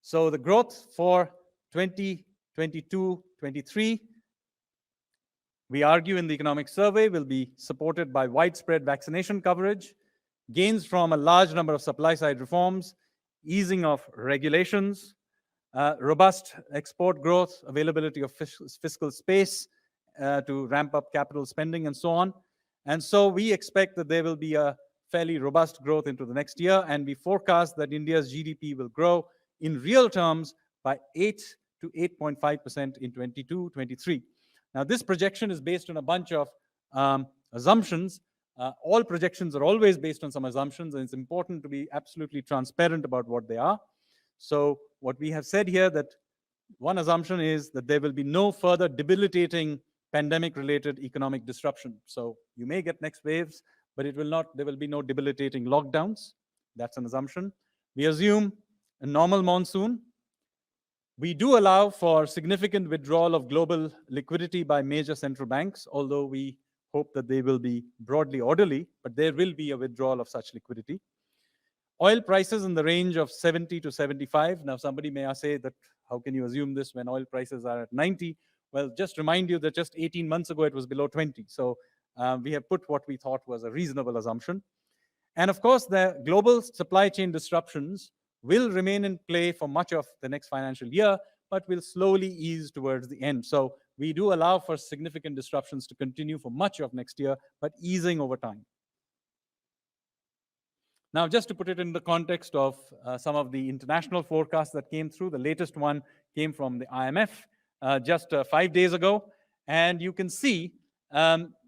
So the growth for 2022-23, we argue in the economic survey, will be supported by widespread vaccination coverage, gains from a large number of supply-side reforms, easing of regulations, robust export growth, availability of fiscal space to ramp up capital spending, and so on. And so we expect that there will be a fairly robust growth into the next year, and we forecast that India's GDP will grow in real terms by 8 to 8.5% in 22-23. Now, this projection is based on a bunch of assumptions. All projections are always based on some assumptions, and it's important to be absolutely transparent about what they are. So what we have said here, that one assumption is that there will be no further debilitating pandemic-related economic disruption. So you may get next waves, but there will be no debilitating lockdowns. That's an assumption. We assume a normal monsoon. We do allow for significant withdrawal of global liquidity by major central banks, although we hope that they will be broadly orderly, but there will be a withdrawal of such liquidity. Oil prices in the range of 70 to 75. Now, somebody may say that, how can you assume this when oil prices are at 90? Well, just remind you that just 18 months ago, it was below 20. So we have put what we thought was a reasonable assumption. And of course, the global supply chain disruptions will remain in play for much of the next financial year, but will slowly ease towards the end. So we do allow for significant disruptions to continue for much of next year, but easing over time. Now, just to put it in the context of some of the international forecasts that came through, the latest one came from the IMF just 5 days ago. And you can see,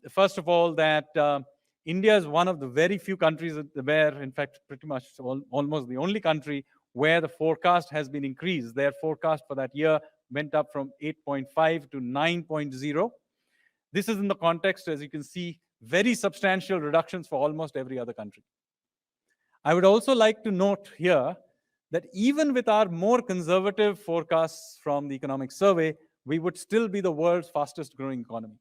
first of all, that India is one of the very few countries where, in fact, pretty much almost the only country where the forecast has been increased. Their forecast for that year went up from 8.5 to 9.0. This is in the context, as you can see, very substantial reductions for almost every other country. I would also like to note here that even with our more conservative forecasts from the economic survey, we would still be the world's fastest growing economy.